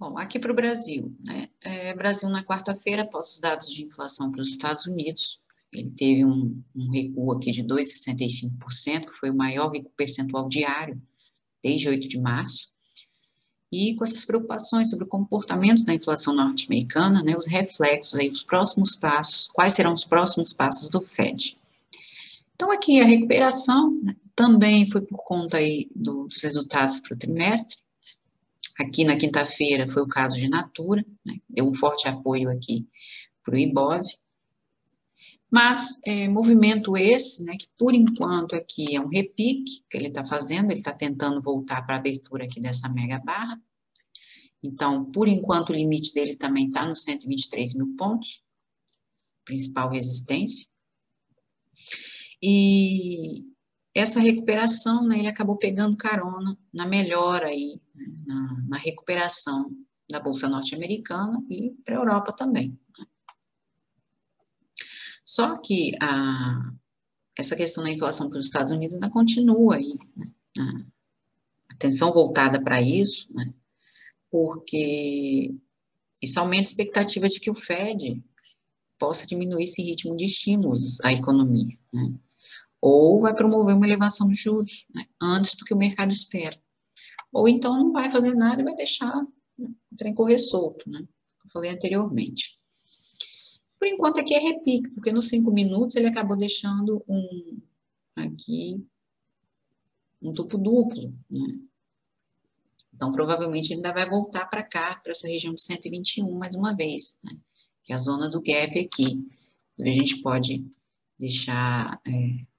Bom, aqui para o Brasil, né? Brasil na quarta-feira, após os dados de inflação para os Estados Unidos, ele teve um recuo aqui de 2,65%, que foi o maior recuo percentual diário desde 8 de março. E com essas preocupações sobre o comportamento da inflação norte-americana, né, os reflexos aí, os próximos passos, quais serão os próximos passos do Fed? Então, aqui a recuperação, né, também foi por conta aí dos resultados para o trimestre. Aqui na quinta-feira foi o caso de Natura, né, deu um forte apoio aqui para o Ibov. Mas movimento esse, né, que por enquanto aqui é um repique que ele está fazendo, ele está tentando voltar para a abertura aqui dessa mega barra. Então, por enquanto, o limite dele também está nos 123 mil pontos, principal resistência. E essa recuperação, né, ele acabou pegando carona na melhora aí, né, na recuperação da Bolsa Norte-Americana e para a Europa também. Só que essa questão da inflação para os Estados Unidos ainda continua aí, né, a atenção voltada para isso, né, porque isso aumenta a expectativa de que o Fed possa diminuir esse ritmo de estímulos à economia, né, ou vai promover uma elevação dos juros, né, antes do que o mercado espera, ou então não vai fazer nada e vai deixar, né, o trem correr solto, né, eu falei anteriormente. Por enquanto aqui é repique, porque nos 5 minutos ele acabou deixando aqui um topo duplo, né? Então provavelmente ele ainda vai voltar para cá, para essa região de 121 mais uma vez, né? Que é a zona do gap aqui. A gente pode deixar,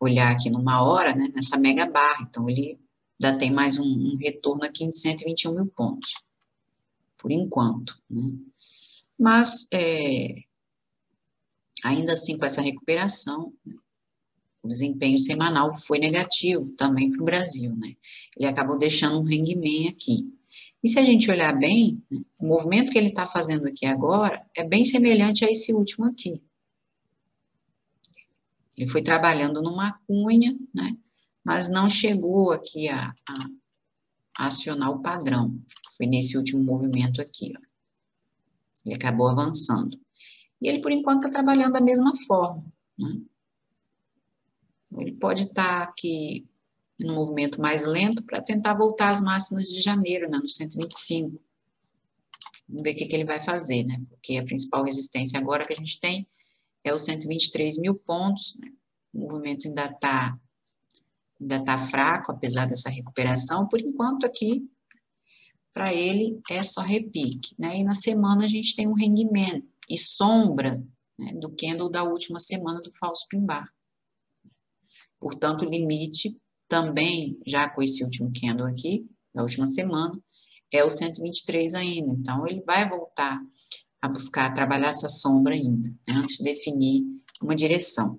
olhar aqui numa hora, né, nessa mega barra, então ele ainda tem mais um retorno aqui em 121 mil pontos, por enquanto, né? Mas ainda assim, com essa recuperação, o desempenho semanal foi negativo também para o Brasil, né? Ele acabou deixando um hangman aqui. E se a gente olhar bem, né, o movimento que ele está fazendo aqui agora é bem semelhante a esse último aqui. Ele foi trabalhando numa cunha, né? Mas não chegou aqui a acionar o padrão. Foi nesse último movimento aqui, ó. Ele acabou avançando. E ele, por enquanto, está trabalhando da mesma forma, né? Ele pode estar aqui num movimento mais lento para tentar voltar às máximas de janeiro, né, no 125. Vamos ver o que ele vai fazer, né? Porque a principal resistência agora que a gente tem é os 123 mil pontos, né? O movimento ainda tá fraco, apesar dessa recuperação. Por enquanto, aqui, para ele, é só repique, né? E na semana a gente tem um hangman e sombra, né, do candle da última semana do falso pin bar. Portanto, o limite também, já com esse último candle aqui, da última semana, é o 123 ainda. Então, ele vai voltar a buscar trabalhar essa sombra ainda, né, antes de definir uma direção.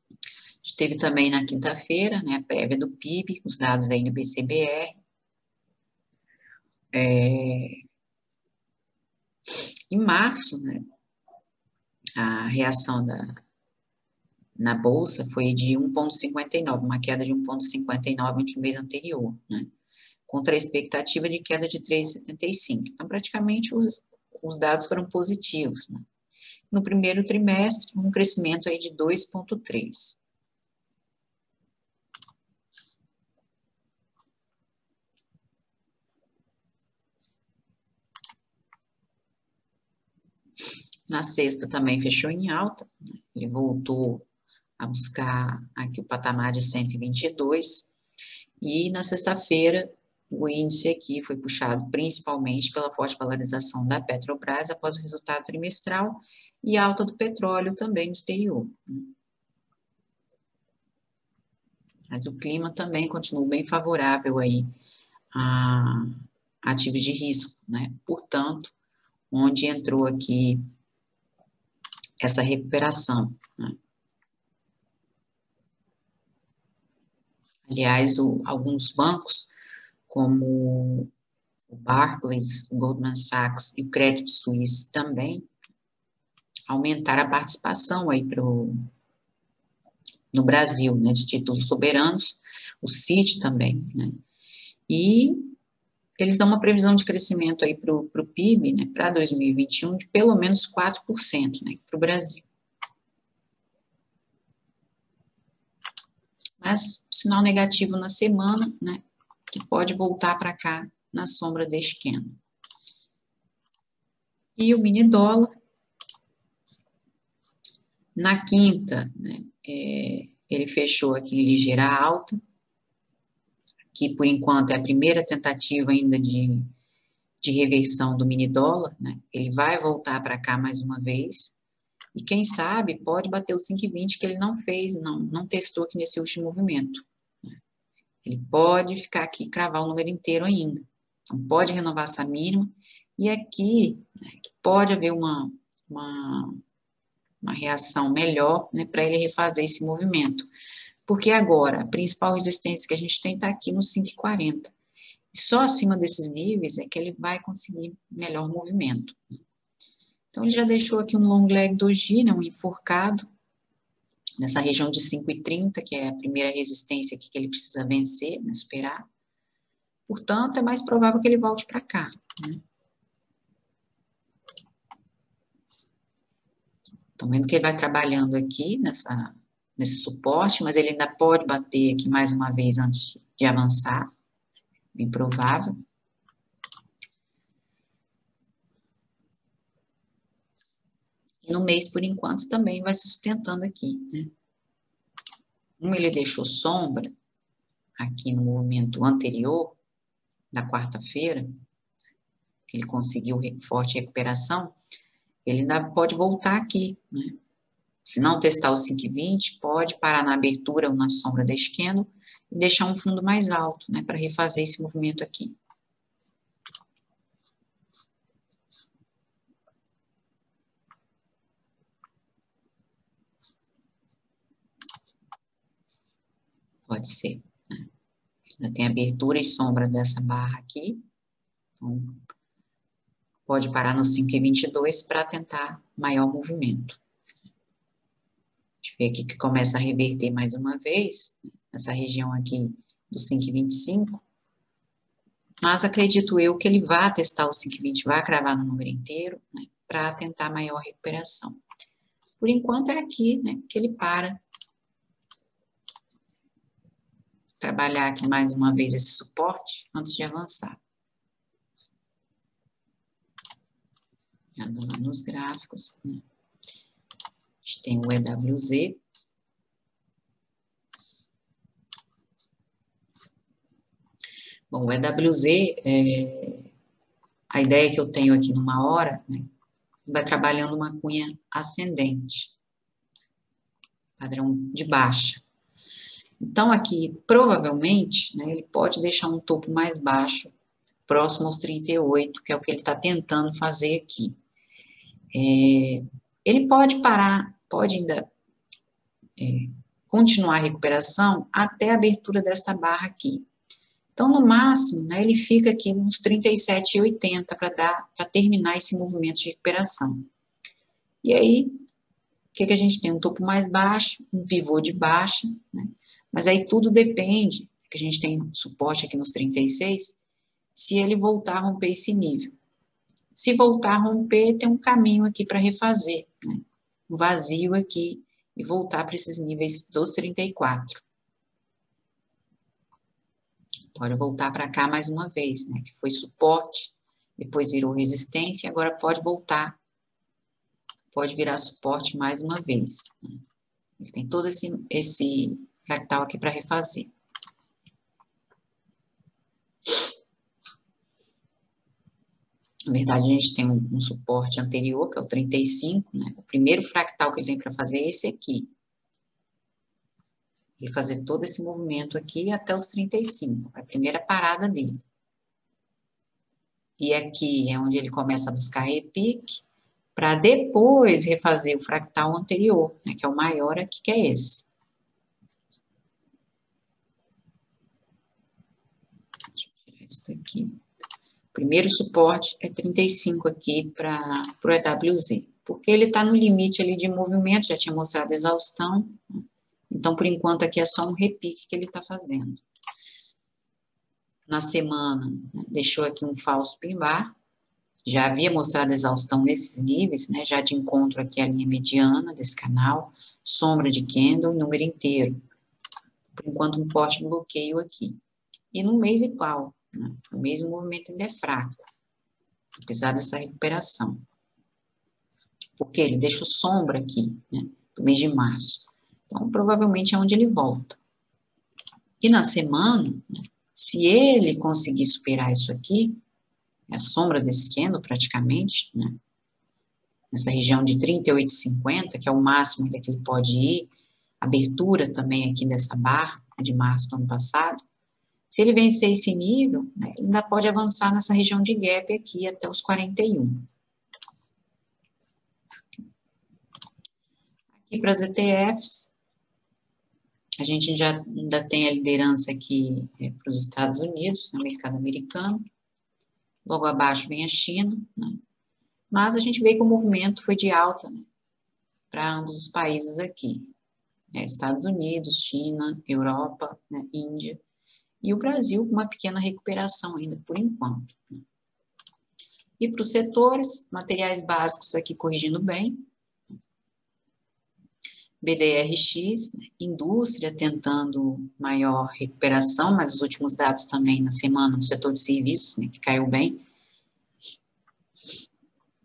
A gente teve também na quinta-feira, né, a prévia do PIB, os dados aí do BCBR. Em março, né, a reação na Bolsa foi de 1,59, uma queda de 1,59 no mês anterior, né, contra a expectativa de queda de 3,75. Então, praticamente, os dados foram positivos, né. No primeiro trimestre, um crescimento aí de 2,3. Na sexta também fechou em alta, né? Ele voltou a buscar aqui o patamar de 122, e na sexta-feira o índice aqui foi puxado principalmente pela forte valorização da Petrobras após o resultado trimestral e alta do petróleo também no exterior, né? Mas o clima também continua bem favorável aí a ativos de risco, né? Portanto, onde entrou aqui essa recuperação, né? Aliás, alguns bancos, como o Barclays, o Goldman Sachs e o Credit Suisse também, aumentaram a participação aí no Brasil, né, de títulos soberanos, o Citi também, né? E porque eles dão uma previsão de crescimento aí para o PIB, né, para 2021, de pelo menos 4%, né, para o Brasil. Mas sinal negativo na semana, né, que pode voltar para cá na sombra deste candle. E o mini dólar, na quinta, né, ele fechou aqui em ligeira alta, que por enquanto é a primeira tentativa ainda de reversão do mini dólar, né, ele vai voltar para cá mais uma vez, e quem sabe pode bater o 5,20 que ele não fez, não testou aqui nesse último movimento. Ele pode ficar aqui e cravar o número inteiro ainda. Então, pode renovar essa mínima. E aqui, né, pode haver uma reação melhor, né, para ele refazer esse movimento. Porque agora, a principal resistência que a gente tem está aqui no 5,40. E só acima desses níveis é que ele vai conseguir melhor movimento. Então, ele já deixou aqui um long leg doji, né, um enforcado, nessa região de 5,30, que é a primeira resistência aqui que ele precisa vencer, né, superar. Portanto, é mais provável que ele volte para cá, né? Estão vendo que ele vai trabalhando aqui nesse suporte, mas ele ainda pode bater aqui mais uma vez antes de avançar, bem provável. E no mês, por enquanto, também vai se sustentando aqui, né? Como ele deixou sombra aqui no movimento anterior, da quarta-feira, que ele conseguiu forte recuperação, ele ainda pode voltar aqui, né? Se não testar o 5,20, pode parar na abertura ou na sombra da esquerda e deixar um fundo mais alto, né, para refazer esse movimento aqui. Pode ser, né? Ainda tem abertura e sombra dessa barra aqui. Então, pode parar no 5,22 para tentar maior movimento. Deixa eu ver aqui que começa a reverter mais uma vez, nessa região aqui do 5,25. Mas acredito eu que ele vai testar o 5,20, vai cravar no número inteiro, né, para tentar maior recuperação. Por enquanto é aqui, né, que ele para. Trabalhar aqui mais uma vez esse suporte antes de avançar. Já dando nos gráficos, né. A gente tem o EWZ. Bom, o EWZ, a ideia que eu tenho aqui numa hora, né, vai trabalhando uma cunha ascendente, padrão de baixa. Então, aqui, provavelmente, né, ele pode deixar um topo mais baixo, próximo aos 38, que é o que ele está tentando fazer aqui. Ele pode parar, pode ainda continuar a recuperação até a abertura desta barra aqui. Então, no máximo, né, ele fica aqui nos 37,80 para terminar esse movimento de recuperação. E aí, o que a gente tem? Um topo mais baixo, um pivô de baixa, né? Mas aí tudo depende, que a gente tem suporte aqui nos 36, se ele voltar a romper esse nível. Se voltar a romper, tem um caminho aqui para refazer, né? Um vazio aqui e voltar para esses níveis dos 34. Pode voltar para cá mais uma vez, né? Que foi suporte, depois virou resistência, agora pode voltar, pode virar suporte mais uma vez, né? Ele tem todo esse fractal aqui para refazer. Na verdade, a gente tem um suporte anterior, que é o 35, né? O primeiro fractal que ele tem para fazer é esse aqui. E fazer todo esse movimento aqui até os 35, a primeira parada dele. E aqui é onde ele começa a buscar repique, para depois refazer o fractal anterior, né? Que é o maior aqui, que é esse. Deixa eu tirar isso daqui. O primeiro suporte é 35 aqui para o EWZ, porque ele está no limite ali de movimento, já tinha mostrado a exaustão, né? Então, por enquanto, aqui é só um repique que ele está fazendo. na semana, né, deixou aqui um falso pin bar, já havia mostrado exaustão nesses níveis, né, já de encontro aqui a linha mediana desse canal, sombra de candle, número inteiro. Por enquanto, um forte bloqueio aqui. E no mês igual, né, o mesmo movimento ainda é fraco, apesar dessa recuperação. Porque ele deixa sombra aqui, né, do mês de março. Então, provavelmente é onde ele volta. E na semana, né, se ele conseguir superar isso aqui, a sombra desse candle praticamente, né, nessa região de 38,50, que é o máximo que ele pode ir, abertura também aqui dessa barra de março do ano passado, se ele vencer esse nível, né, ele ainda pode avançar nessa região de gap aqui até os 41. Aqui para as ETFs, a gente já ainda tem a liderança aqui para os Estados Unidos, no mercado americano. Logo abaixo vem a China, né? Mas a gente vê que o movimento foi de alta, né, para ambos os países aqui. Estados Unidos, China, Europa, né, Índia. E o Brasil com uma pequena recuperação ainda, por enquanto. Né? E para os setores, materiais básicos aqui corrigindo bem. BDRX, né, indústria tentando maior recuperação, mas os últimos dados também na semana no setor de serviços, né, que caiu bem.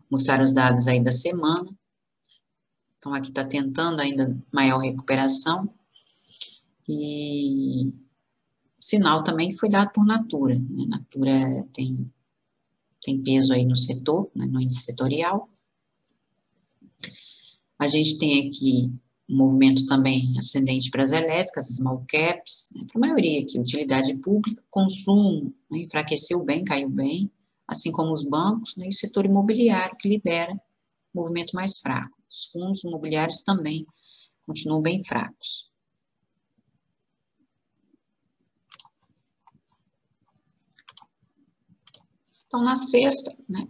Mostraram os dados aí da semana. Então, aqui está tentando ainda maior recuperação. E sinal também foi dado por Natura. Né? Natura tem peso aí no setor, né, no índice setorial. A gente tem aqui um movimento também ascendente para as elétricas, small caps, né, para a maioria aqui, utilidade pública, consumo, né, enfraqueceu bem, caiu bem, assim como os bancos, né, e o setor imobiliário que lidera o movimento mais fraco. Os fundos imobiliários também continuam bem fracos. Então, na sexta, né,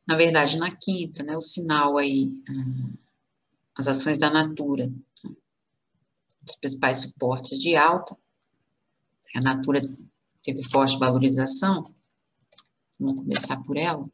na verdade, na quinta, né, o sinal aí, as ações da Natura, né, os principais suportes de alta, a Natura teve forte valorização, vamos começar por ela.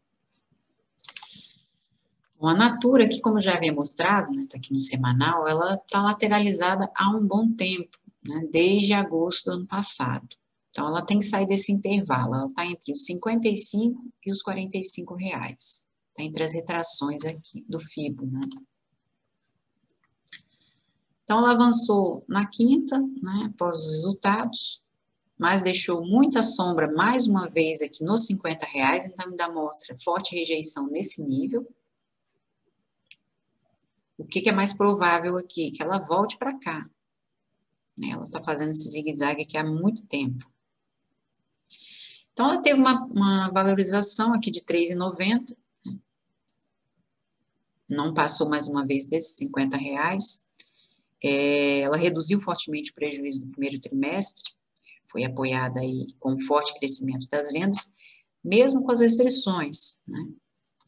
Bom, a Natura, aqui, como eu já havia mostrado, né, tá aqui no semanal, ela está lateralizada há um bom tempo, né, desde agosto do ano passado. Então, ela tem que sair desse intervalo, ela está entre os 55 e os 45 reais. Está entre as retrações aqui do FIBO, né. Então, ela avançou na quinta, né, após os resultados, mas deixou muita sombra, mais uma vez, aqui nos 50 reais, então ainda mostra forte rejeição nesse nível. O que é mais provável aqui? Que ela volte para cá. Ela está fazendo esse zigue-zague aqui há muito tempo. Então, ela teve uma valorização aqui de R$ 3,90. Não passou mais uma vez desses 50 reais. Ela reduziu fortemente o prejuízo do primeiro trimestre. Foi apoiada aí com um forte crescimento das vendas, mesmo com as restrições, né?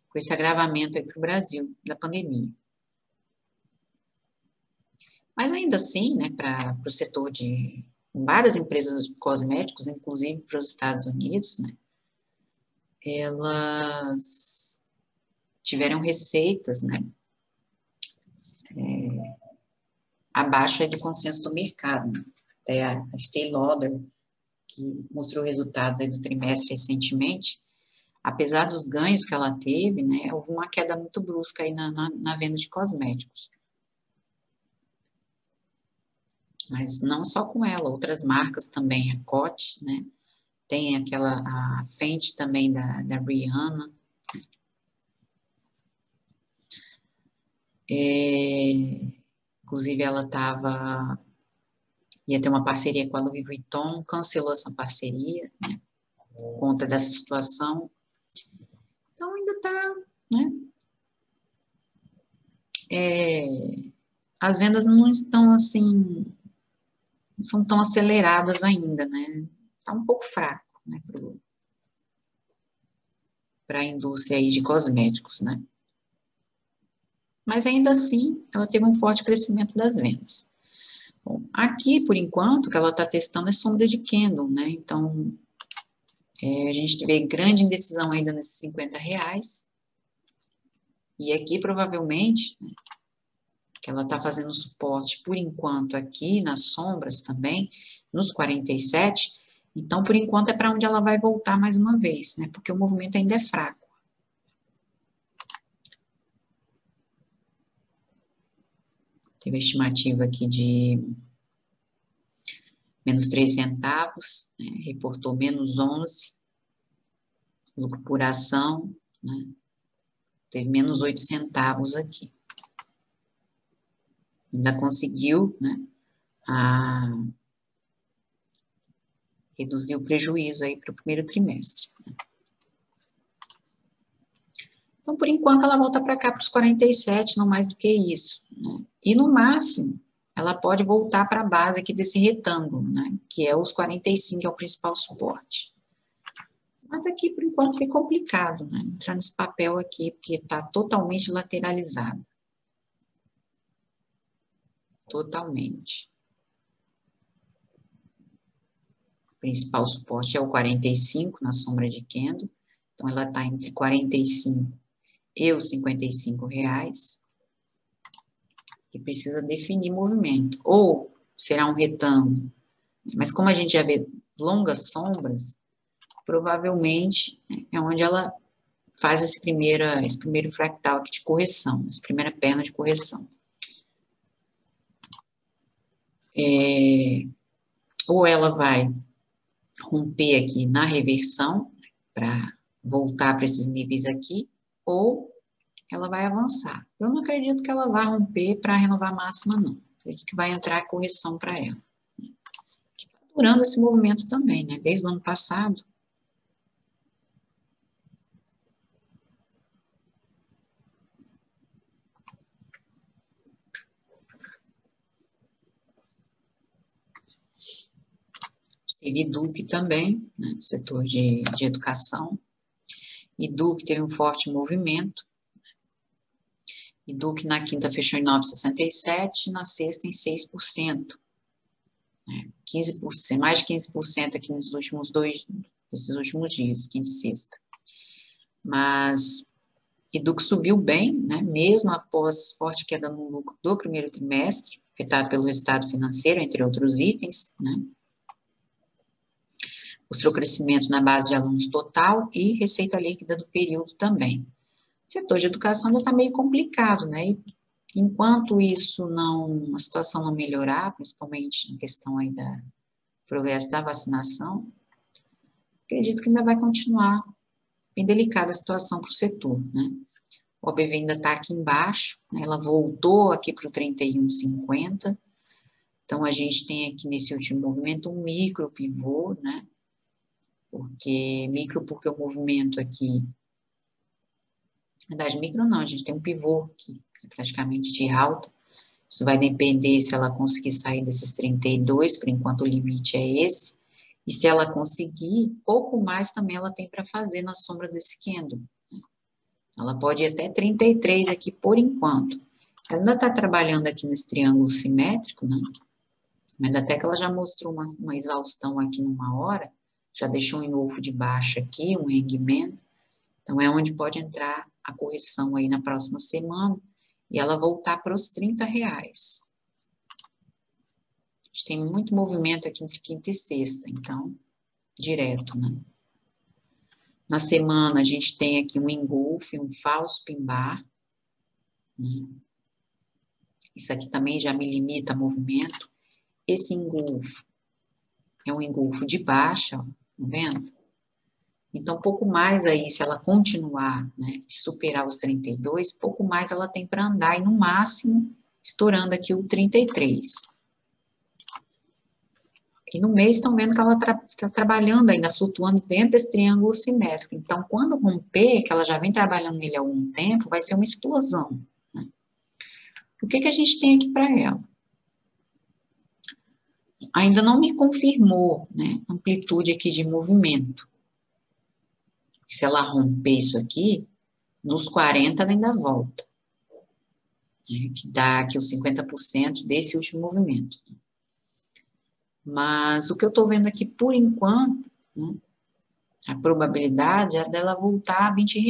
Com esse agravamento aí para o Brasil da pandemia. Mas ainda assim, né, para o setor de várias empresas de cosméticos, inclusive para os Estados Unidos, né, elas tiveram receitas, né, abaixo do consenso do mercado. Até a Estée Lauder, que mostrou resultados aí do trimestre recentemente, apesar dos ganhos que ela teve, né, houve uma queda muito brusca aí na venda de cosméticos. Mas não só com ela, outras marcas também, a Coty, né, tem a Fenty também da Rihanna. Inclusive, ela ia ter uma parceria com a Louis Vuitton, cancelou essa parceria, né, por conta dessa situação. Então, ainda está, né, as vendas não estão assim, não são tão aceleradas ainda, né, está um pouco fraco, né, para a indústria aí de cosméticos, né. Mas ainda assim, ela teve um forte crescimento das vendas. Bom, aqui, por enquanto, o que ela está testando é sombra de candle, né? Então, a gente teve grande indecisão ainda nesses R$ 50. E aqui, provavelmente, né, que ela está fazendo suporte, por enquanto, aqui nas sombras também, nos 47. Então, por enquanto, é para onde ela vai voltar mais uma vez, né? Porque o movimento ainda é fraco. Teve a estimativa aqui de menos 3 centavos, né? Reportou menos 11, lucro por ação, né? Teve menos 8 centavos aqui. Ainda conseguiu, né, reduzir o prejuízo aí para o primeiro trimestre. Então, por enquanto, ela volta para cá para os 47, não mais do que isso, né? E no máximo, ela pode voltar para a base aqui desse retângulo, né? Que é os 45, que é o principal suporte. Mas aqui, por enquanto, fica complicado, né? Entrar nesse papel aqui, porque está totalmente lateralizado. Totalmente. O principal suporte é o 45 na sombra de candle. Então, ela está entre 45 e os R$ 55, que precisa definir movimento. Ou será um retângulo. Mas como a gente já vê longas sombras, provavelmente é onde ela faz esse primeiro fractal aqui de correção, essa primeira perna de correção. Ou ela vai romper aqui na reversão, para voltar para esses níveis aqui, ou ela vai avançar. Eu não acredito que ela vá romper para renovar a máxima, não. Acredito que vai entrar a correção para ela. Que está durando esse movimento também, né? Desde o ano passado. Teve Duque também, né, no setor de educação. E Duque teve um forte movimento. E Duque na quinta fechou em 9,67, na sexta em 6%. Né, 15%, mais de 15% aqui nesses últimos dias, quinta e sexta. Mas e Duque subiu bem, né, mesmo após forte queda no lucro do primeiro trimestre, afetado pelo resultado financeiro, entre outros itens, né. Mostrou crescimento na base de alunos total e receita líquida do período também. O setor de educação ainda está meio complicado, né? E enquanto a situação não melhorar, principalmente na questão aí do progresso da vacinação, acredito que ainda vai continuar bem delicada a situação para o setor, né? O OBV ainda está aqui embaixo, né? Ela voltou aqui para o 31,50. Então, a gente tem aqui nesse último movimento um micro pivô, né? Porque o movimento aqui, na verdade, micro não, a gente tem um pivô aqui, praticamente de alta. Isso vai depender se ela conseguir sair desses 32, por enquanto o limite é esse. E se ela conseguir, pouco mais também ela tem para fazer na sombra desse candle. Ela pode ir até 33 aqui por enquanto. Ela ainda está trabalhando aqui nesse triângulo simétrico, né? Mas até que ela já mostrou uma exaustão aqui numa hora, já deixou um engolfo de baixa aqui, um hangman. Então, é onde pode entrar a correção aí na próxima semana e ela voltar para os R$ 30. A gente tem muito movimento aqui entre quinta e sexta, então, direto, né? Na semana, a gente tem aqui um engolfe, um falso pin-bar, né? Isso aqui também já me limita a movimento. Esse engolfo é um engolfo de baixa, ó, tá vendo? Então, pouco mais aí, se ela continuar, né, de superar os 32, pouco mais ela tem para andar, e no máximo, estourando aqui o 33. E no mês estão vendo que ela está trabalhando ainda, flutuando dentro desse triângulo simétrico. Então, quando romper, que ela já vem trabalhando nele há algum tempo, vai ser uma explosão, né? O que a gente tem aqui para ela? Ainda não me confirmou, né, amplitude aqui de movimento. Se ela romper isso aqui, nos 40 ela ainda volta, né, que dá aqui os 50% desse último movimento. Mas o que eu estou vendo aqui, por enquanto, né, a probabilidade é dela voltar a R$ 20,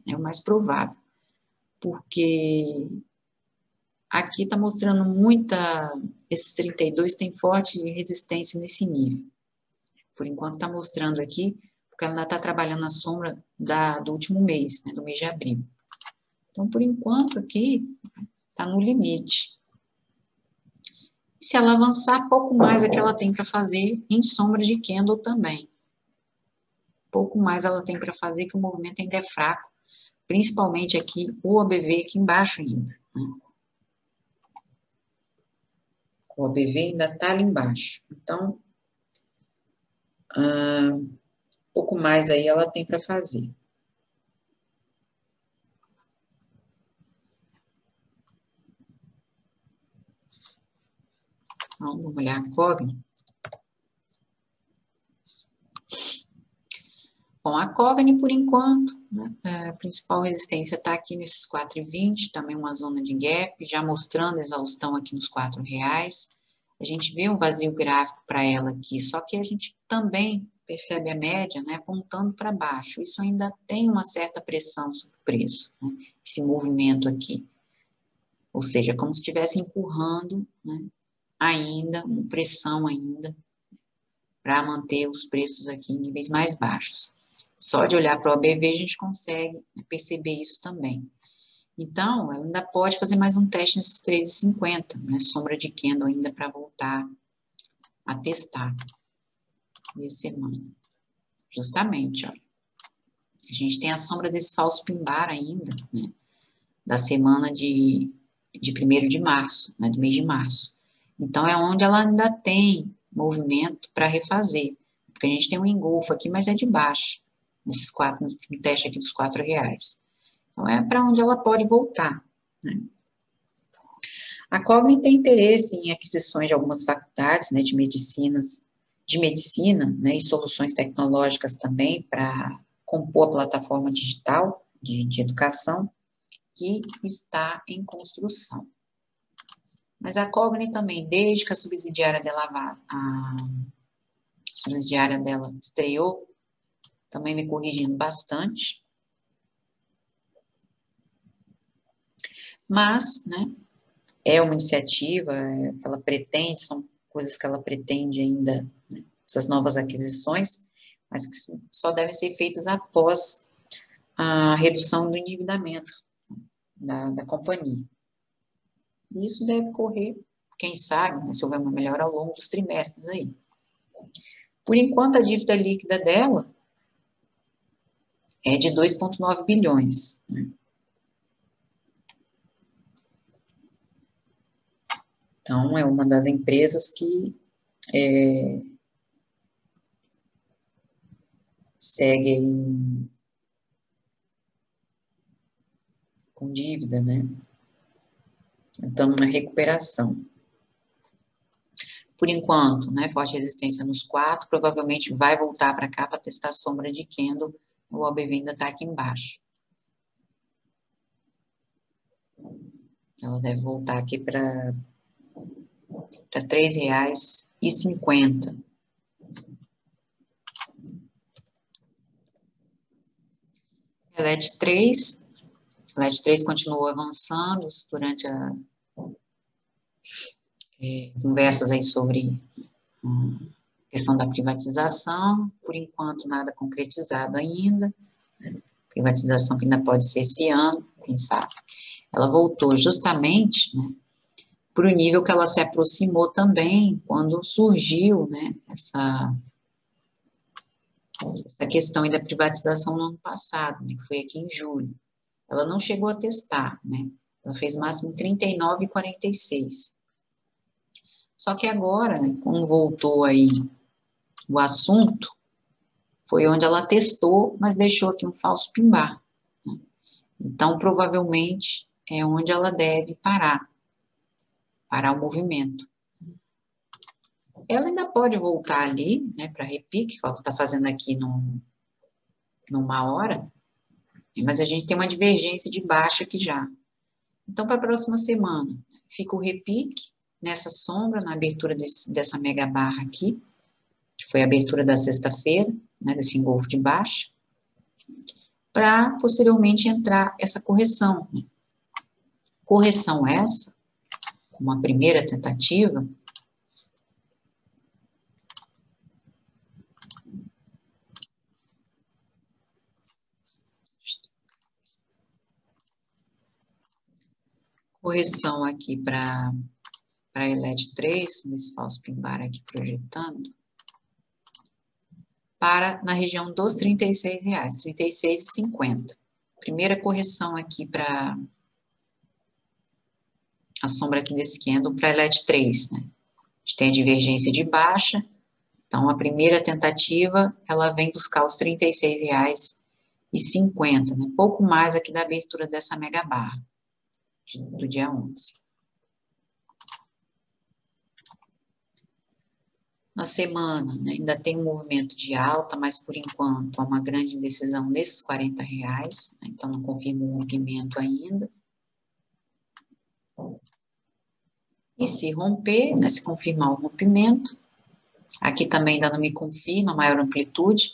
é o mais provável. Porque aqui está mostrando esses 32 tem forte resistência nesse nível. Por enquanto está mostrando aqui, porque ela ainda está trabalhando na sombra do último mês, né, do mês de abril. Então, por enquanto aqui, está no limite. Se ela avançar, pouco mais é que ela tem para fazer em sombra de candle também. Pouco mais ela tem para fazer, que o movimento ainda é fraco, principalmente aqui, o OBV aqui embaixo ainda. Né? O OBV ainda está ali embaixo. Então, pouco mais aí ela tem para fazer. Então, vamos olhar a Cogni. Bom, a Cogni, por enquanto, né, a principal resistência está aqui nesses 4,20, também uma zona de gap, já mostrando a exaustão aqui nos R$ 4. A gente vê um vazio gráfico para ela aqui, só que a gente também percebe a média, né, apontando para baixo. Isso ainda tem uma certa pressão sobre o preço, né, esse movimento aqui. Ou seja, como se estivesse empurrando, né, ainda, uma pressão ainda, para manter os preços aqui em níveis mais baixos. Só de olhar para o OBV a gente consegue perceber isso também. Então, ela ainda pode fazer mais um teste nesses 3,50, né? Sombra de candle ainda para voltar a testar. Meia semana. Justamente, olha. A gente tem a sombra desse falso pin-bar ainda, né? Da semana de 1º de março, né? Do mês de março. Então, é onde ela ainda tem movimento para refazer. Porque a gente tem um engolfo aqui, mas é de baixo. No teste aqui dos R$ 4. Então, é para onde ela pode voltar. Né? A Cogni tem interesse em aquisições de algumas faculdades, né, de medicina, né, e soluções tecnológicas também para compor a plataforma digital de educação que está em construção. Mas a Cogni também, desde que a subsidiária dela estreou, também me corrigindo bastante. Mas, né, é uma iniciativa que ela pretende, são coisas que ela pretende ainda, né, essas novas aquisições, mas que só devem ser feitas após a redução do endividamento da companhia. E isso deve correr, quem sabe, né, se houver uma melhora ao longo dos trimestres aí. Por enquanto, a dívida líquida dela é de 2,9 bilhões. Né? Então, é uma das empresas que segue com dívida, né? Então, na recuperação. Por enquanto, né, forte resistência nos 4, provavelmente vai voltar para cá para testar a sombra de candle, o OBV ainda está aqui embaixo. Ela deve voltar aqui para R$ 3,50. LED 3 continuou avançando durante conversas aí sobre questão da privatização, por enquanto nada concretizado ainda, privatização que ainda pode ser esse ano, quem sabe. Ela voltou justamente, né, para o nível que ela se aproximou também quando surgiu, né, essa questão aí da privatização no ano passado, né, que foi aqui em julho. Ela não chegou a testar, né, ela fez máximo 39,46. Só que agora, né, como voltou aí o assunto, foi onde ela testou, mas deixou aqui um falso pin-bar. Né? Então, provavelmente, é onde ela deve parar o movimento. Ela ainda pode voltar ali, né, para repique, que ela está fazendo aqui numa hora, mas a gente tem uma divergência de baixa aqui já. Então, para a próxima semana, fica o repique, nessa sombra, na abertura dessa mega barra aqui, que foi a abertura da sexta-feira, né, desse engolfo de baixa, para posteriormente entrar essa correção. Né? Correção essa, uma primeira tentativa, correção aqui para ELED 3, nesse falso pin-bar aqui projetando, para na região dos R$ 36,00, R$ 36,50. Primeira correção aqui para a sombra aqui desse candle para ELED 3, né? A gente tem a divergência de baixa, então a primeira tentativa, ela vem buscar os R$ 36,50, né? Pouco mais aqui da abertura dessa mega barra do dia 11. Na semana, né, ainda tem um movimento de alta, mas por enquanto há uma grande indecisão nesses R$ 40,00, né, então não confirma o rompimento ainda. E se romper, né, se confirmar o rompimento, aqui também ainda não me confirma maior amplitude,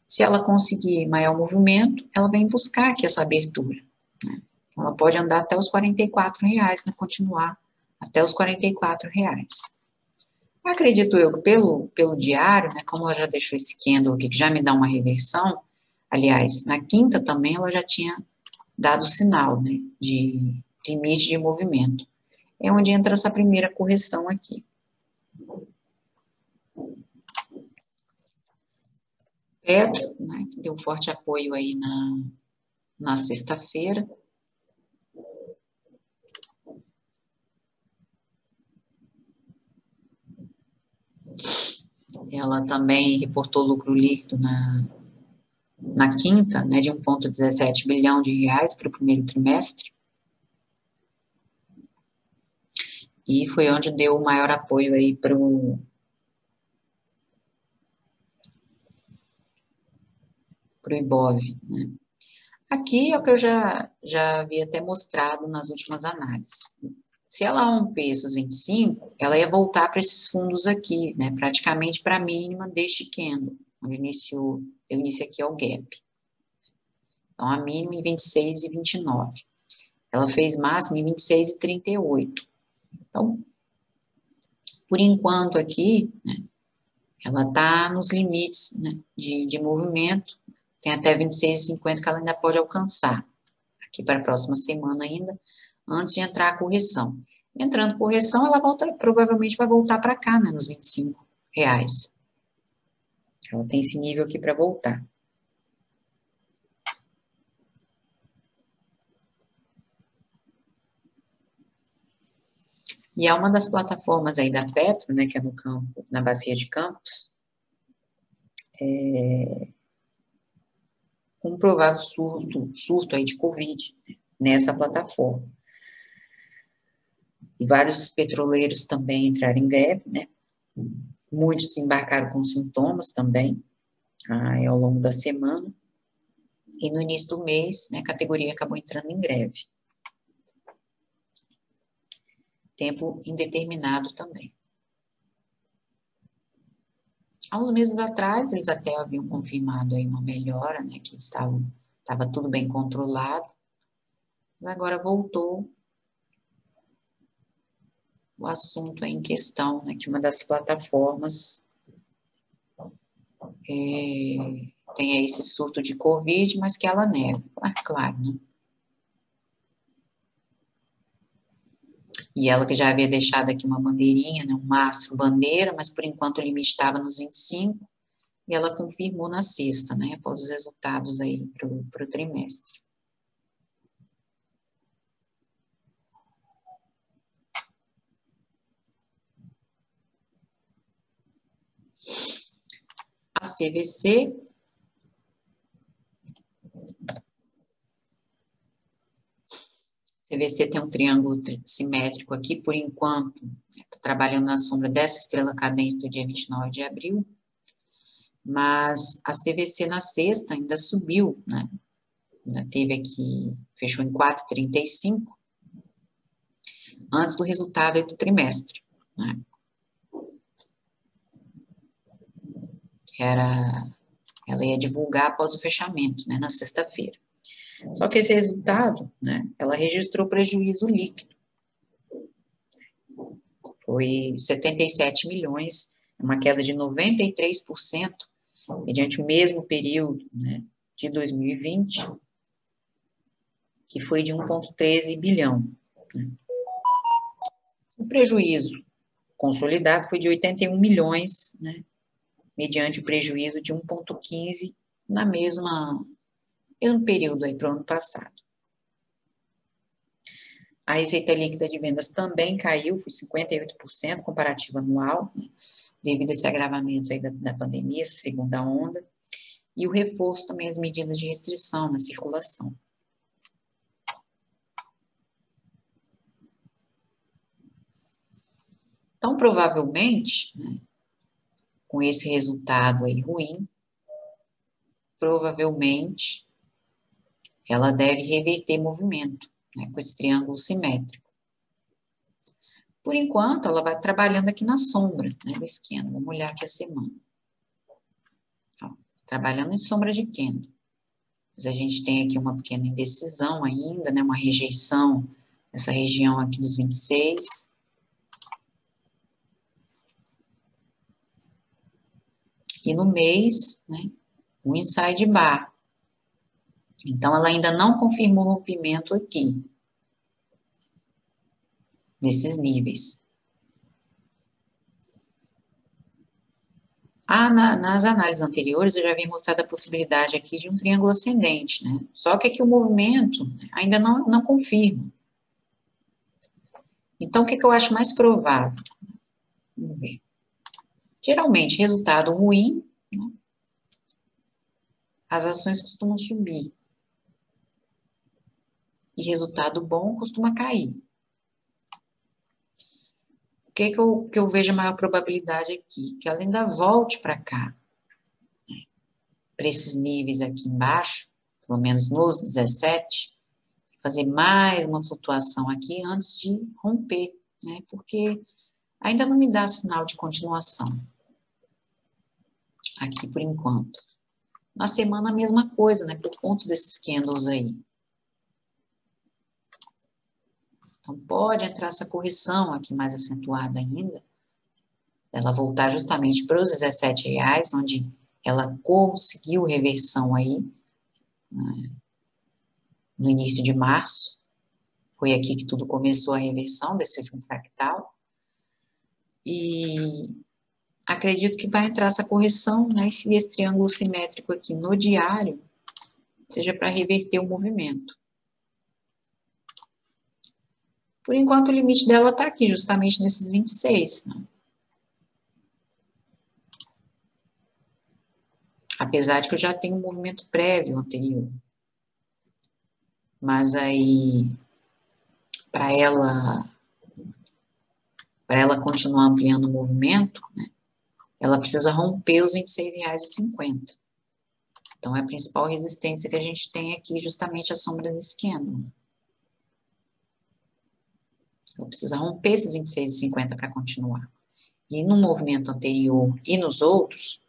se ela conseguir maior movimento, ela vem buscar aqui essa abertura. Né? Ela pode andar até os R$ 44,00, né, continuar até os R$ 44,00. Acredito eu que pelo diário, né, como ela já deixou esse candle aqui, que já me dá uma reversão, aliás, na quinta também ela já tinha dado sinal, né, de limite de movimento. É onde entra essa primeira correção aqui. Petro, né, que deu forte apoio aí na sexta-feira. Ela também reportou lucro líquido na quinta, né, de 1,17 bilhão de reais para o primeiro trimestre. E foi onde deu o maior apoio aí para o Ibov, né. Aqui é o que eu já havia até mostrado nas últimas análises. Se ela romper esses 25, ela ia voltar para esses fundos aqui, né, praticamente para a mínima deste candle, onde eu iniciei aqui é o gap. Então, a mínima em 26,29. Ela fez máxima em 26,38. Então, por enquanto aqui, né, ela está nos limites, né, de movimento, tem até 26,50 que ela ainda pode alcançar, aqui para a próxima semana ainda, antes de entrar a correção. Entrando correção, ela provavelmente vai voltar para cá, né, nos R$ 25,00. Ela tem esse nível aqui para voltar. E é uma das plataformas aí da Petro, né, que é no campo, na bacia de Campos, um provável surto aí de Covid, né, nessa plataforma. E vários petroleiros também entraram em greve, né? Muitos embarcaram com sintomas também, ao longo da semana. E no início do mês, né, a categoria acabou entrando em greve. Tempo indeterminado também. Há uns meses atrás, eles até haviam confirmado aí uma melhora, né, que estava tudo bem controlado, mas agora voltou o assunto em questão, né, que uma das plataformas tem aí esse surto de Covid, mas que ela nega, claro, né? E ela que já havia deixado aqui uma bandeirinha, né, um mastro bandeira, mas por enquanto o limite estava nos 25, e ela confirmou na sexta, né, após os resultados aí para o trimestre. A CVC tem um triângulo simétrico aqui, por enquanto, está trabalhando na sombra dessa estrela cadente do dia 29 de abril, mas a CVC na sexta ainda subiu, né? Ainda teve aqui, fechou em 4,35, antes do resultado do trimestre. né? Ela ia divulgar após o fechamento, né, na sexta-feira. Só que esse resultado, né, ela registrou prejuízo líquido. Foi 77 milhões, uma queda de 93%, mediante o mesmo período, né, de 2020, que foi de 1,13 bilhão. Né. O prejuízo consolidado foi de 81 milhões, né, mediante o prejuízo de 1,15 na mesmo período aí para o ano passado. A receita líquida de vendas também caiu, foi 58% comparativo anual, né, devido a esse agravamento aí da pandemia, essa segunda onda, e o reforço também às medidas de restrição na circulação. Então, provavelmente, né, com esse resultado aí ruim, provavelmente ela deve reverter movimento, né, com esse triângulo simétrico. Por enquanto, ela vai trabalhando aqui na sombra, né, desse candle. Vamos olhar aqui a semana. Ó, trabalhando em sombra de candle. Mas a gente tem aqui uma pequena indecisão ainda, né, uma rejeição nessa região aqui dos 26. E no mês, né, um inside bar. Então, ela ainda não confirmou o rompimento aqui, nesses níveis. Nas análises anteriores, eu já havia mostrado a possibilidade aqui de um triângulo ascendente, né? Só que aqui o movimento ainda não confirma. Então, o que eu acho mais provável? Vamos ver. Geralmente, resultado ruim, né, as ações costumam subir. E resultado bom costuma cair. O que eu vejo a maior probabilidade aqui? Que ela ainda volte para cá, né, para esses níveis aqui embaixo, pelo menos nos 17, fazer mais uma flutuação aqui antes de romper, né? Porque ainda não me dá sinal de continuação aqui por enquanto. Na semana a mesma coisa, né? Por conta desses candles aí. Então pode entrar essa correção aqui mais acentuada ainda. Ela voltar justamente para os R$17, onde ela conseguiu reversão aí, né, no início de março. Foi aqui que tudo começou a reversão desse último fractal. E acredito que vai entrar essa correção, né? Se esse triângulo simétrico aqui no diário seja para reverter o movimento. Por enquanto, o limite dela está aqui, justamente nesses 26, né? Apesar de que eu já tenho um movimento prévio anterior. Mas aí, para ela continuar ampliando o movimento, né, ela precisa romper os R$26,50. Então, é a principal resistência que a gente tem aqui, justamente a sombra desse candle. Ela precisa romper esses R$26,50 para continuar. E no movimento anterior e nos outros,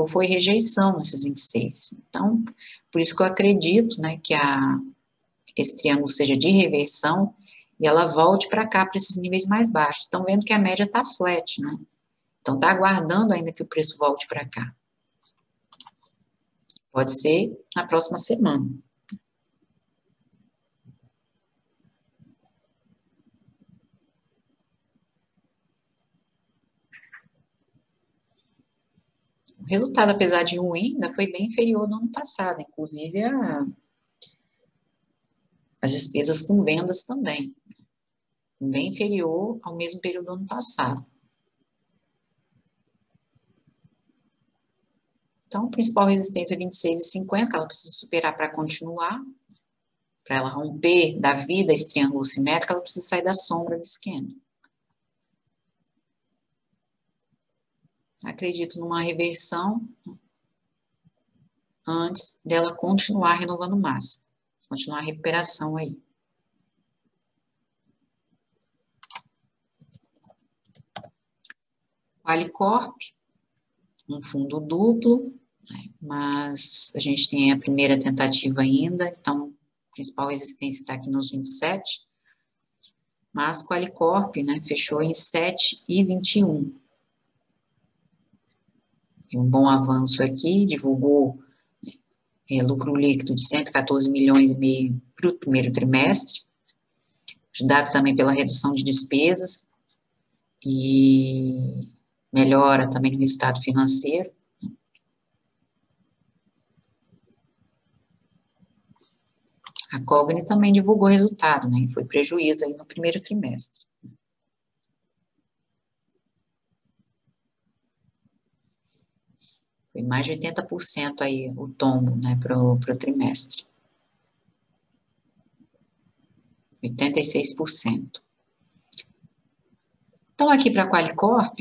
foi rejeição nesses 26. Então, por isso que eu acredito, né, que esse triângulo seja de reversão e ela volte para cá, para esses níveis mais baixos. Estão vendo que a média está flat, né? Então, está aguardando ainda que o preço volte para cá. Pode ser na próxima semana. O resultado, apesar de ruim, ainda foi bem inferior no ano passado, inclusive as despesas com vendas também. Bem inferior ao mesmo período do ano passado. Então, a principal resistência é 26,50, que ela precisa superar para continuar. Para ela romper da vida esse triângulo simétrico, ela precisa sair da sombra desse candle. Acredito numa reversão antes dela continuar renovando massa. Continuar a recuperação aí. Qualicorp, um fundo duplo, né, mas a gente tem a primeira tentativa ainda, então a principal resistência está aqui nos 27, mas Qualicorp, né, fechou em 7,21. Tem um bom avanço aqui, divulgou lucro líquido de 114 milhões e meio para o primeiro trimestre, ajudado também pela redução de despesas e melhora também no resultado financeiro. A Cogni também divulgou resultado, né? Foi prejuízo aí no primeiro trimestre. Foi mais de 80% aí o tombo, né, para o trimestre. 86%. Então, aqui para a Qualicorp,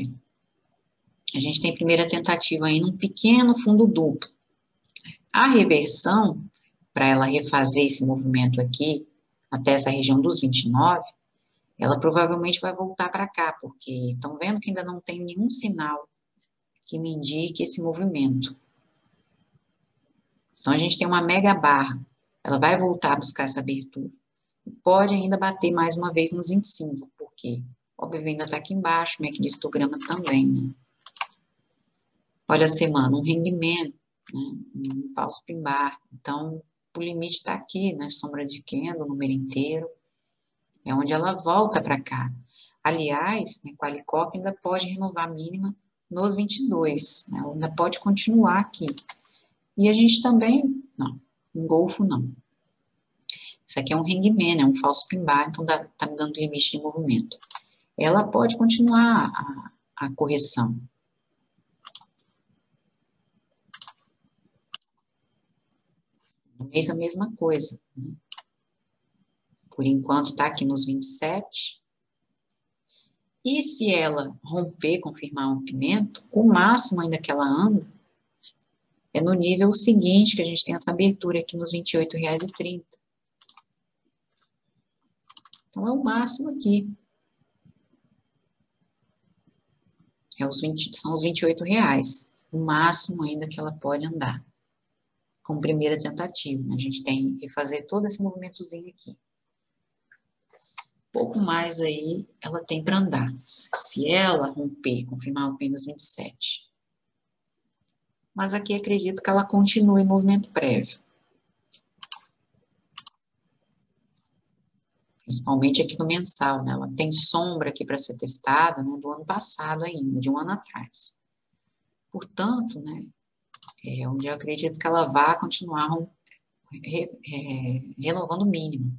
a gente tem primeira tentativa aí num pequeno fundo duplo. A reversão, para ela refazer esse movimento aqui, até essa região dos 29, ela provavelmente vai voltar para cá, porque estão vendo que ainda não tem nenhum sinal que me indique esse movimento. Então, a gente tem uma mega barra, ela vai voltar a buscar essa abertura. Pode ainda bater mais uma vez nos 25, porque, óbvio, ainda está aqui embaixo, o MACD de histograma também, né? Olha a semana, um hangman, né? Um falso pin bar. Então, o limite está aqui, né? Sombra de candle, número inteiro. É onde ela volta para cá. Aliás, né, Qualicorp ainda pode renovar a mínima nos 22, né? Ela ainda pode continuar aqui. E a gente também, não, um golfo não. Isso aqui é um hangman, é um falso pin bar, então tá me dando limite de movimento. Ela pode continuar a correção. No mês a mesma coisa, né? Por enquanto está aqui nos 27. E se ela romper, confirmar um rompimento, o máximo ainda que ela anda é no nível seguinte, que a gente tem essa abertura aqui nos R$ 28,30. Então, é o máximo aqui. São os R$ 28,00. O máximo ainda que ela pode andar. Com primeira tentativa, né? A gente tem que fazer todo esse movimentozinho aqui. Pouco mais aí ela tem para andar. Se ela romper, confirmar o nos 27. Mas aqui acredito que ela continue em movimento prévio. Principalmente aqui no mensal, né? Ela tem sombra aqui para ser testada, né? Do ano passado ainda, de um ano atrás. Portanto, né? É onde eu acredito que ela vai continuar renovando o mínimo.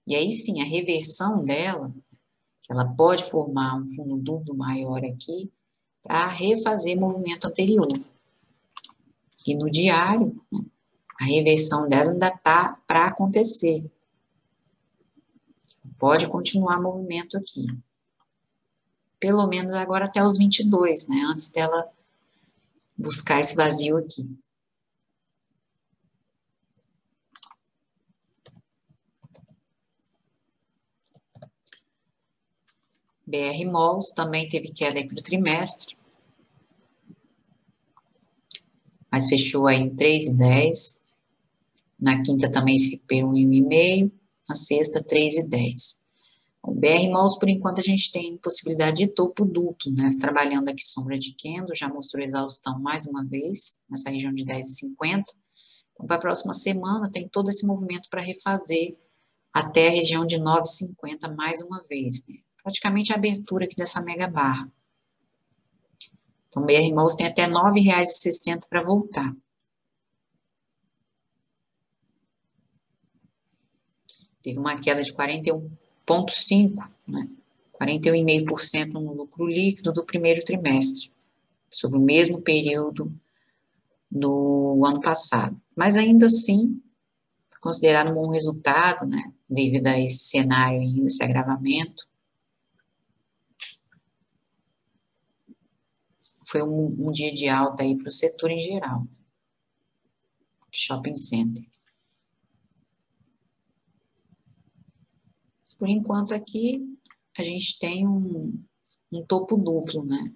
E aí sim, a reversão dela, ela pode formar um fundo duplo maior aqui para refazer o movimento anterior. E no diário, né, a reversão dela ainda está para acontecer. Pode continuar movimento aqui. Pelo menos agora até os 22, né? Antes dela buscar esse vazio aqui. BR Malls também teve queda aí para o trimestre. Mas fechou aí em 3,10. Na quinta também se recuperou em 1,5. Na sexta, 3,10. O BR Malls, por enquanto, a gente tem possibilidade de topo duplo, né? Trabalhando aqui sombra de candle, já mostrou exaustão mais uma vez, nessa região de 10,50. Então, para a próxima semana, tem todo esse movimento para refazer até a região de 9,50 mais uma vez, né? Praticamente a abertura aqui dessa mega barra. Então, o BR Malls tem até R$ 9,60 para voltar. Teve uma queda de 41,5%, né? 41,5% no lucro líquido do primeiro trimestre, sobre o mesmo período do ano passado. Mas ainda assim, considerado um bom resultado, né? Devido a esse cenário ainda, esse agravamento. Foi um dia de alta aí para o setor em geral. Shopping center. Por enquanto aqui, a gente tem um topo duplo, né?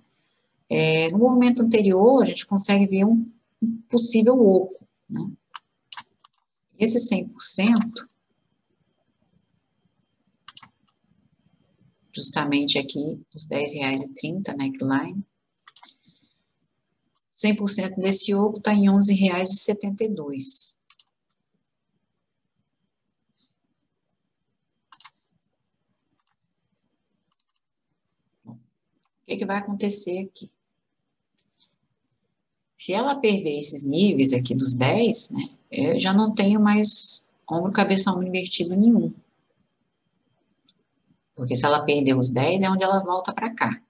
No movimento anterior, a gente consegue ver um possível oco, né? Esse 100%, justamente aqui, os R$10,30, neckline, 100% desse oco está em R$11,72. O que vai acontecer aqui? Se ela perder esses níveis aqui dos 10, né, eu já não tenho mais ombro, cabeça, ombro invertido nenhum. Porque se ela perder os 10, é onde ela volta para cá.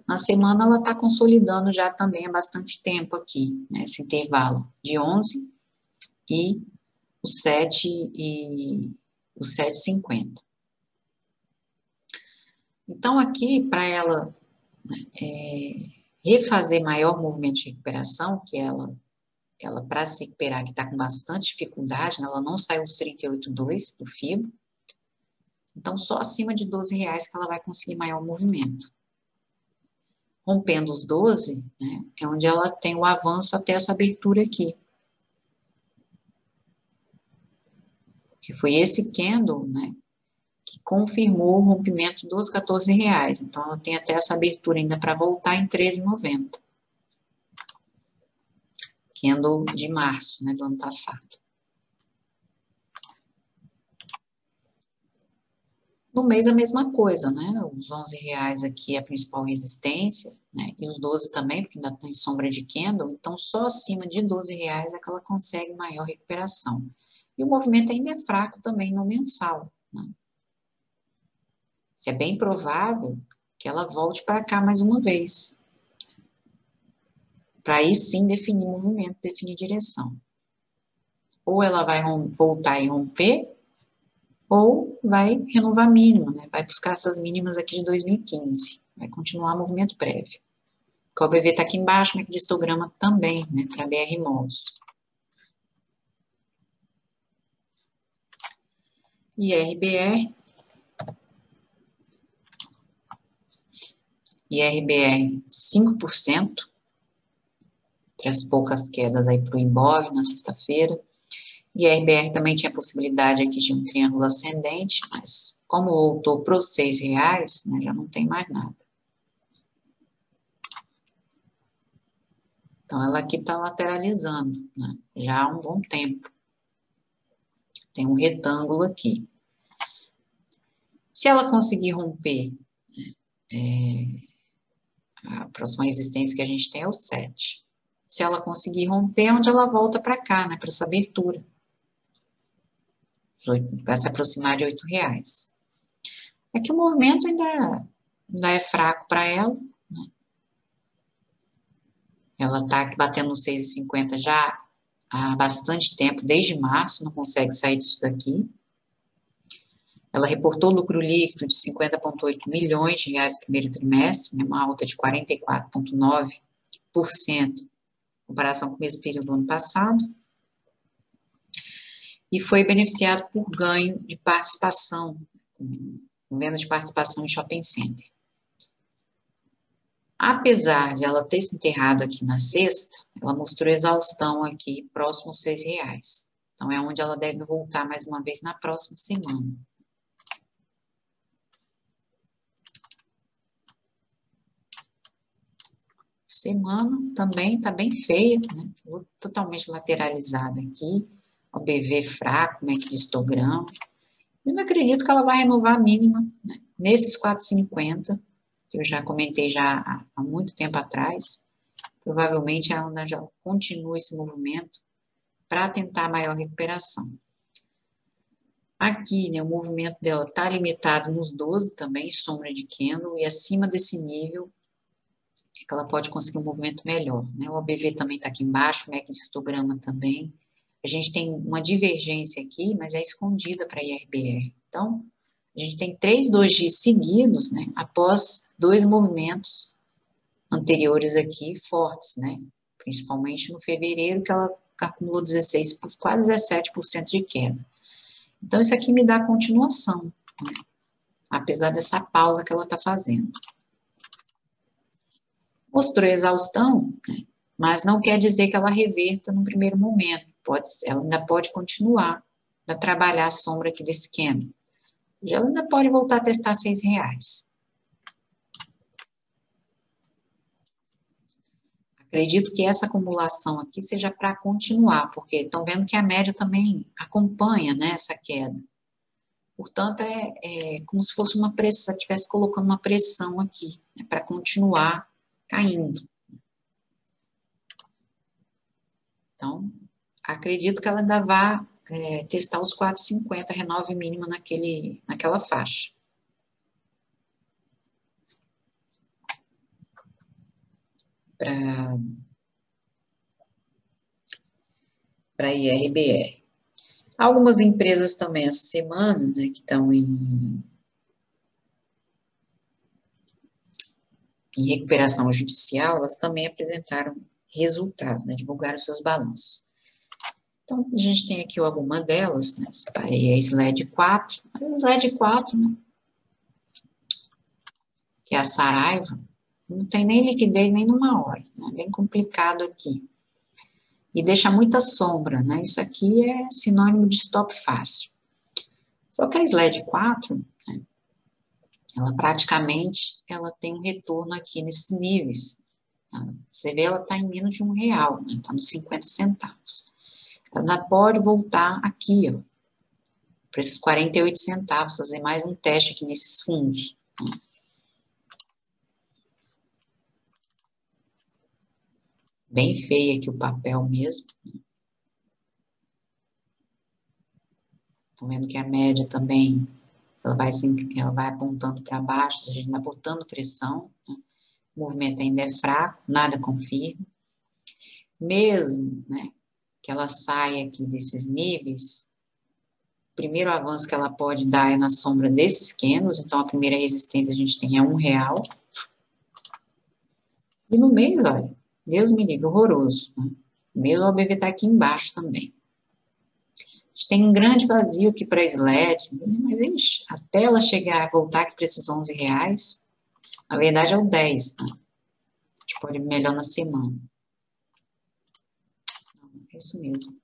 Na semana ela está consolidando já também há bastante tempo aqui, né, esse intervalo de 11 e os 7,50. Então, aqui, para ela refazer maior movimento de recuperação, que ela para se recuperar, que está com bastante dificuldade, né, ela não saiu dos 38,2 do FIBO, então só acima de R$12 que ela vai conseguir maior movimento. Rompendo os 12, né, é onde ela tem o avanço até essa abertura aqui. Que foi esse candle, né, que confirmou o rompimento dos R$14. Então, ela tem até essa abertura ainda para voltar em R$13,90. Candle de março, né, do ano passado. No mês a mesma coisa, né? Os R$11 aqui é a principal resistência, né? E os 12 também, porque ainda tem sombra de candle. Então, só acima de R$12 é que ela consegue maior recuperação. E o movimento ainda é fraco também no mensal, né? É bem provável que ela volte para cá mais uma vez. Para aí sim definir movimento, definir direção. Ou ela vai voltar e romper, ou vai renovar mínima, né? Vai buscar essas mínimas aqui de 2015. Vai continuar movimento prévio. O BV está aqui embaixo, mas o histograma também, né? Para BR Malls. IRBR. IRBR 5%. Entre as poucas quedas aí para o Ibov na sexta-feira. IRBR também tinha a possibilidade aqui de um triângulo ascendente, mas como voltou para os R$6, né, já não tem mais nada. Então, ela aqui está lateralizando, né, já há um bom tempo. Tem um retângulo aqui. Se ela conseguir romper, a próxima resistência que a gente tem é o 7. Se ela conseguir romper, é onde ela volta para cá, né, para essa abertura. Vai se aproximar de R$8. Aqui o movimento ainda é fraco para ela, né? Ela está batendo no 6,50 já há bastante tempo, desde março, não consegue sair disso daqui. Ela reportou lucro líquido de 50,8 milhões de reais no primeiro trimestre, né, uma alta de 44,9% em comparação com o mesmo período do ano passado. E foi beneficiado por ganho de participação, com venda de participação em shopping center. Apesar de ela ter se enterrado aqui na sexta, ela mostrou exaustão aqui próximo aos R$6. Então, é onde ela deve voltar mais uma vez na próxima semana. Semana também está bem feia, né? Totalmente lateralizada aqui. O BV fraco, né? De histograma. Eu não acredito que ela vai renovar a mínima, né? Nesses 4,50, que eu já comentei já há muito tempo atrás. Provavelmente ela já continua esse movimento para tentar maior recuperação. Aqui, né, o movimento dela está limitado nos 12 também, sombra de candle, e acima desse nível que ela pode conseguir um movimento melhor, né? O OBV também está aqui embaixo, o MACD de histograma também. A gente tem uma divergência aqui, mas é escondida para a IRBR. Então, a gente tem 3 dojis seguidos, né, após 2 movimentos anteriores aqui fortes, né? Principalmente no fevereiro, que ela acumulou 16, quase 17% de queda. Então, isso aqui me dá continuação, né? Apesar dessa pausa que ela está fazendo. Mostrou exaustão, né? Mas não quer dizer que ela reverta no primeiro momento. Ela ainda pode continuar a trabalhar a sombra aqui desse candle. Ela ainda pode voltar a testar R$6. Acredito que essa acumulação aqui seja para continuar, porque estão vendo que a média também acompanha, né, essa queda. Portanto, é como se fosse uma pressão, estivesse colocando uma pressão aqui, né, para continuar caindo. Então, acredito que ela ainda vai testar os 4,50, renove mínima naquela faixa. Para IRBR. Algumas empresas também essa semana, né, que estão em recuperação judicial, elas também apresentaram resultados, né, divulgaram seus balanços. Então, a gente tem aqui alguma delas, né, separei a SLED 4, a SLED 4, né, que é a Saraiva, não tem nem liquidez nem numa hora, né, bem complicado aqui. E deixa muita sombra, né, isso aqui é sinônimo de stop fácil. Só que a SLED 4, né, ela praticamente tem um retorno aqui nesses níveis. Você vê, ela está em menos de R$1, né? Está nos 50 centavos. Ela ainda pode voltar aqui, ó, para esses 48 centavos, fazer mais um teste aqui nesses fundos. Né? Bem feio aqui o papel mesmo. Estão vendo que a média também, ela vai apontando para baixo, a gente está botando pressão, né? O movimento ainda é fraco, nada confirma. Mesmo, né, que ela saia aqui desses níveis, o primeiro avanço que ela pode dar é na sombra desses candles, então a primeira resistência a gente tem é R$1. E no mês, olha, Deus me livre, horroroso. Né? Mesmo o OBV está aqui embaixo também. A gente tem um grande vazio aqui para a SLED, mas ixi, até ela chegar, voltar aqui para esses R$11, na verdade é o 10, né? A gente pode ir melhor na semana. É isso mesmo.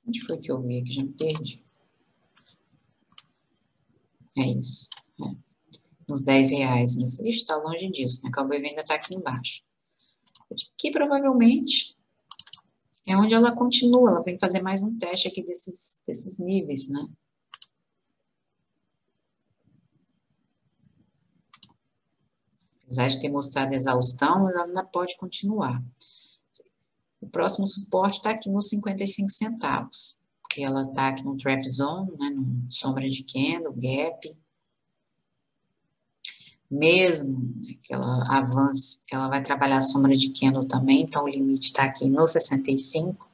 Onde foi que eu vi aqui? Já me perdi. É isso. É. Nos R$10. Mas, ixi, está longe disso, né? Que a OBV ainda está aqui embaixo. Aqui, provavelmente, é onde ela continua. Ela vem fazer mais um teste aqui desses níveis, né? Apesar de ter mostrado exaustão, ela ainda pode continuar. O próximo suporte está aqui nos 55 centavos. Porque ela está aqui no trap zone, né? No sombra de candle, gap. Mesmo, né, que ela avance, ela vai trabalhar a sombra de candle também, então o limite está aqui no 65.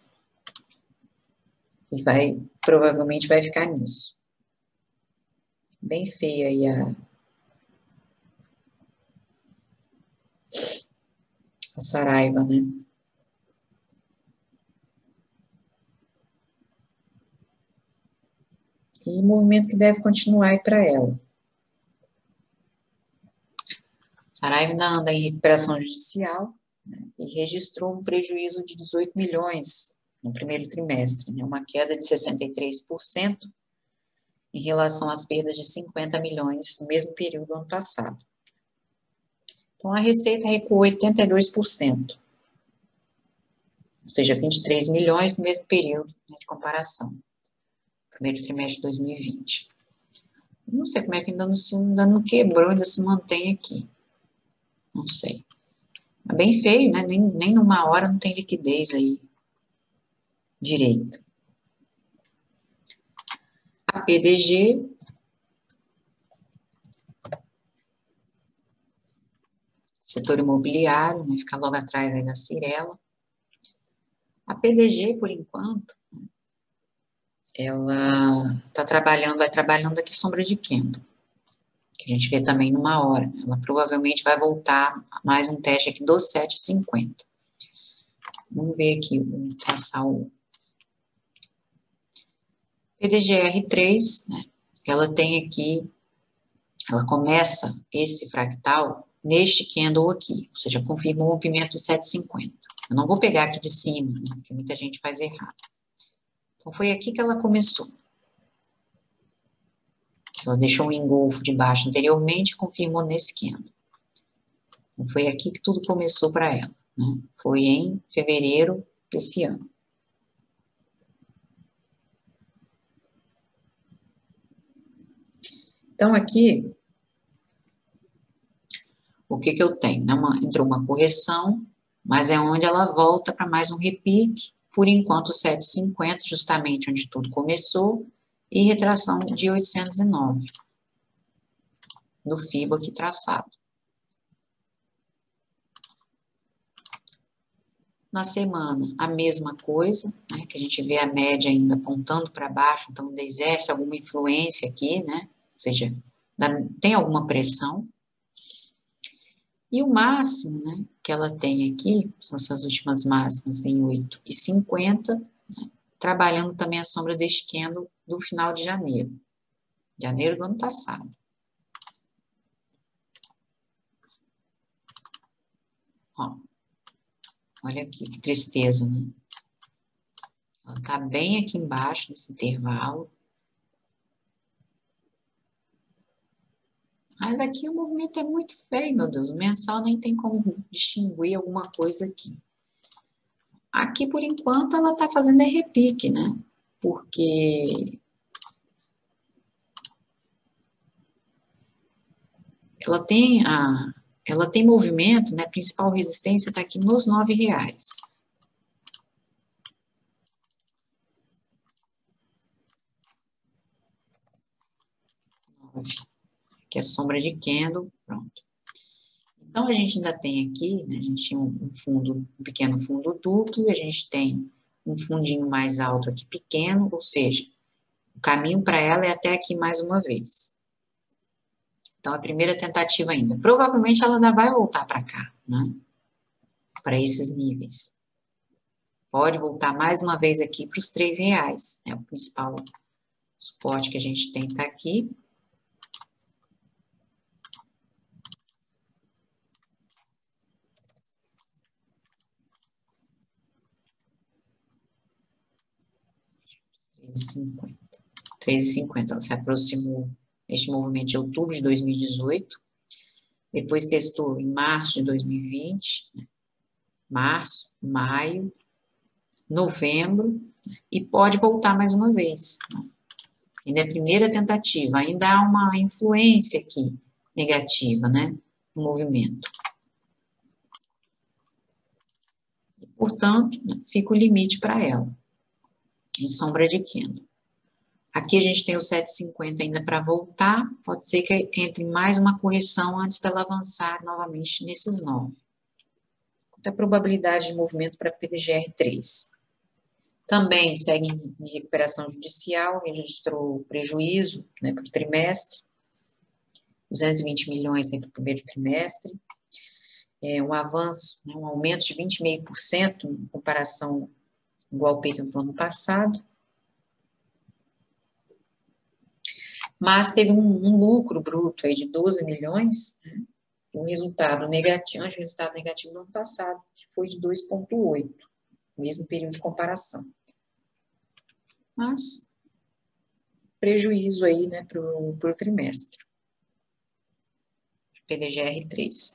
E provavelmente vai ficar nisso. Bem feia aí a Saraiva, né? E movimento que deve continuar aí para ela. Saraiva ainda anda em recuperação judicial, né, e registrou um prejuízo de 18 milhões no primeiro trimestre, né, uma queda de 63% em relação às perdas de 50 milhões no mesmo período do ano passado. Então, a receita recuou 82%, ou seja, 23 milhões no mesmo período, né, de comparação, primeiro trimestre de 2020. Não sei como é que ainda não quebrou, ainda se mantém aqui. Não sei. É bem feio, né? Nem numa hora não tem liquidez aí direito. A PDG, setor imobiliário, né? Fica logo atrás aí da Cyrela. A PDG, por enquanto, ela vai trabalhando aqui sombra de candle. que a gente vê também numa hora. Ela provavelmente vai voltar a mais um teste aqui dos 7,50. Vamos ver aqui, vamos traçar o PDGR3, né? Ela tem aqui, ela começa esse fractal neste candle aqui, ou seja, confirma o rompimento de 7,50. Eu não vou pegar aqui de cima, né, porque muita gente faz errado. Então, foi aqui que ela começou. Ela deixou um engolfo de baixo anteriormente e confirmou nesse candle. Então, foi aqui que tudo começou para ela, né? Foi em fevereiro desse ano. Então, aqui, o que eu tenho? Entrou uma correção, mas é onde ela volta para mais um repique, por enquanto 7,50, justamente onde tudo começou, e retração de 809, do FIBO aqui traçado. Na semana, a mesma coisa, né, que a gente vê a média ainda apontando para baixo, então ainda exerce alguma influência aqui, né, ou seja, tem alguma pressão. E o máximo, né, que ela tem aqui, são essas últimas máximas em 8,50, né, trabalhando também a sombra deste candle do final de janeiro do ano passado. Ó, olha aqui, que tristeza, né? Ela tá bem aqui embaixo desse intervalo. Mas aqui o movimento é muito feio, meu Deus. O mensal nem tem como distinguir alguma coisa aqui. Aqui, por enquanto, ela tá fazendo repique, né? Porque ela tem movimento, né? A principal resistência está aqui nos R$9. Que é sombra de candle, pronto. Então, a gente ainda tem aqui, né, a gente tinha um pequeno fundo duplo, e a gente tem um fundinho mais alto aqui pequeno, ou seja, o caminho para ela é até aqui mais uma vez. Então, a primeira tentativa ainda. Provavelmente ela ainda vai voltar para cá, né? Para esses níveis. Pode voltar mais uma vez aqui para os R$3, né? O principal suporte que a gente tem está aqui. R$3,50. Ela se aproximou neste movimento de outubro de 2018. Depois testou em março de 2020, né? Março, maio, novembro, e pode voltar mais uma vez. Ainda é a primeira tentativa, ainda há uma influência aqui negativa, né, no movimento. Portanto, fica o limite para ela, em sombra de candle. Aqui a gente tem o 7,50 ainda para voltar, pode ser que entre mais uma correção antes dela avançar novamente nesses 9. Quanto a probabilidade de movimento para PDGR3. Também segue em recuperação judicial, registrou prejuízo, né, para o trimestre, 220 milhões para o primeiro trimestre, um avanço, né, um aumento de 20,5% em comparação igual ao período do ano passado, mas teve um lucro bruto aí de 12 milhões, né, um resultado negativo, antes do resultado negativo do ano passado, que foi de 2,8, mesmo período de comparação. Mas, prejuízo aí, né, para o trimestre. PDGR3.